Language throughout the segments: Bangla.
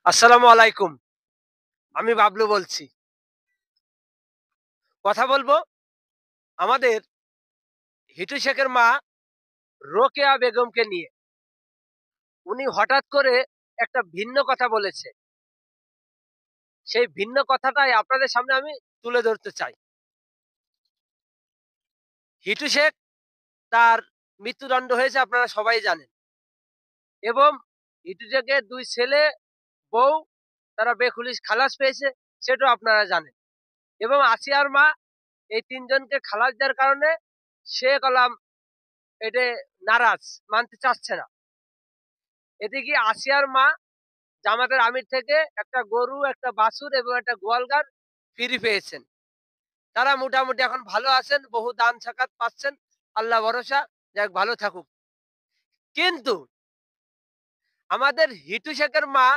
আসসালামু আলাইকুম। আমি বাবলু বলছি। কথা বলবো আমাদের হিটু শেখের মা রোকেয়া বেগমকে নিয়ে। উনি হঠাৎ করে একটা ভিন্ন কথা বলেছে। সেই ভিন্ন কথাটাই আপনাদের সামনে আমি তুলে ধরতে চাই। হিটু শেখ তার মৃত্যুদণ্ড হয়েছে আপনারা সবাই জানেন। এবং হিটু শেখের ২ ছেলে, বউ তারা বেখুলিস খালাস পেয়েছে সেটাও আপনারা জানেন। এবং আসিয়ার মা এই ৩ জনকে খালাস দেওয়ার কারণে সে কলাম এটে নারাজ, মানতে চাচ্ছে না। এদিকে আসিয়ার মা জামাতের আমির থেকে একটা গরু, একটা বাছুর এবং একটা গোয়ালঘর ফ্রি পেয়েছেন। তারা মোটামুটি এখন ভালো আছেন, বহু দান সাকাত পাচ্ছেন। আল্লাহ ভরসা, যাক ভালো থাকুক। কিন্তু আমাদের হিটু শেখের মা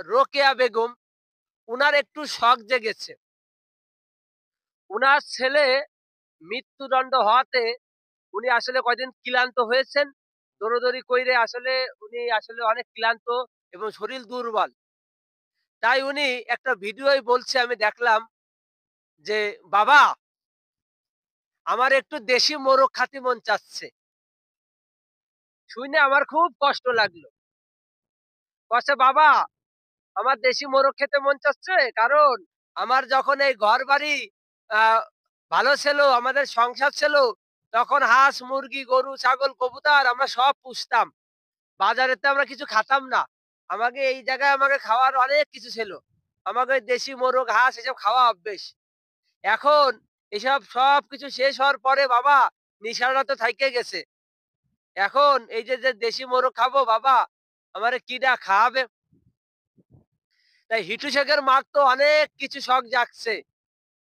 রোকেয়া বেগম, উনার একটু শখ জেগেছে। উনার ছেলে মৃত্যুদণ্ড হওয়াতে উনি আসলে কয়দিন ক্লান্ত হয়েছেন। দৌড়াদৌড়ি কইরে আসলে উনি আসলে অনেক ক্লান্ত এবং শরীর দুর্বল। তাই উনি একটা ভিডিওয় বলছে আমি দেখলাম যে, "বাবা, আমার একটু দেশি মোরগ খাতে মন চাচ্ছে।" শুনে আমার খুব কষ্ট লাগলো। কচ্ছে, "বাবা, আমার দেশি মোরগ খেতে মন চাচ্ছে। কারণ আমার যখন এই ঘরবাড়ি আ ভালো ছিল, আমাদের সংসার ছিল, তখন হাঁস, মুরগি, গরু, ছাগল, কবুতর আমরা সব পুষতাম। বাজারেতে আমরা কিছু খাতাম না। আমাকে এই জায়গায় আমাকে খাওয়ার অনেক কিছু ছিল। আমাকে ওই দেশি মোরগ, হাঁস এসব খাওয়া অভ্যেস। এখন এসব সবকিছু শেষ হওয়ার পরে বাবা নিশাটা তো থাইকে গেছে। এখন এই যে দেশি মোরগ খাবো বাবা, আমারে কিডা খাওয়াবে?" তাই হিটু শেখের মার তো অনেক কিছু শখ জাগছে।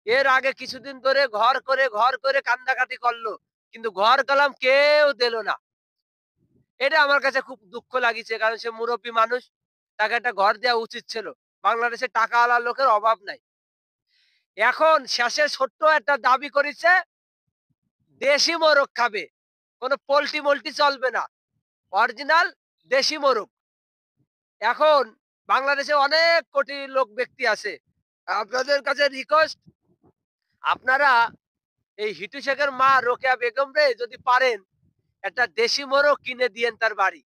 এর আগে কিছুদিন ধরে ঘর করে কান্দাকাটি করলো। কিন্তু ঘর কলাম কেউ দিল না। এটা আমার কাছে খুব দুঃখ লাগিছে। কারণ সে মুরব্বি মানুষ। তাকে একটা ঘর দেওয়া উচিত ছিল। বাংলাদেশে টাকাওয়ালা লোকের অভাব নাই। এখন শেষে ছোট্ট একটা দাবি করেছে, দেশি মোরগ খাবে। কোন পোল্ট্রি-মোল্ট্রি চলবে না। অরিজিনাল দেশি মোরগ। এখন বাংলাদেশে অনেক কোটি লোক ব্যক্তি আছে। আপনাদের কাছে রিকোয়েস্ট, আপনারা এই হিটু শেখের মা রোকেয়া বেগমরে যদি পারেন একটা দেশি মোরগ কিনে দিয়েন তার বাড়ি।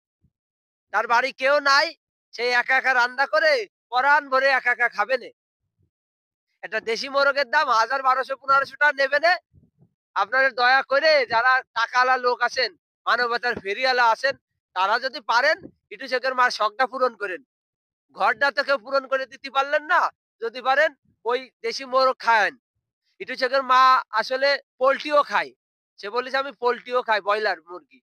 তার বাড়ি কেউ নাই। সে একা রান্না করে পরাণ ভরে একা খাবেনে। একটা দেশি মোরগের দাম ১,০০০, ১,২০০, ১৫০০ টাকা নেবেনে। আপনারা দয়া করে যারা টাকাওয়ালা লোক আছেন, মানবতার ফেরিওয়ালা আছেন, তারা যদি পারেন হিটু শেখের মার শখটা পূরণ করেন। ঘরটা তো কেউ পূরণ করে দিতে পারলেন না। যদি পারেন ওই দেশি মোরগ খায়েন। হিটু শেখের মা আসলে পোল্ট্রিও খায়। সে বলেছে আমি পোল্ট্রিও খাই, ব্রয়লার মুরগি।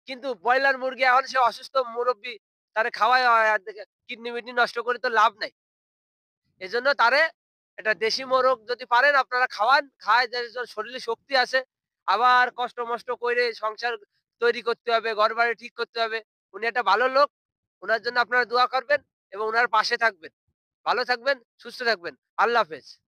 কিন্তু ব্রয়লার মুরগি এখন সে অসুস্থ মুরব্বি, তারে খাওয়ায় কিডনি-মিডনি নষ্ট করে তো লাভ নাই। এজন্য তারে একটা দেশি মোরগ যদি পারেন আপনারা খাওয়ান। খায় যে শরীরে শক্তি আছে। আবার কষ্ট-মষ্ট কইরে সংসার তৈরি করতে হবে, ঘরবাড়ি ঠিক করতে হবে। উনি একটা ভালো লোক। উনার জন্য আপনারা দোয়া করবেন এবং উনার পাশে থাকবেন। ভালো থাকবেন, সুস্থ থাকবেন। আল্লাহ হাফেজ।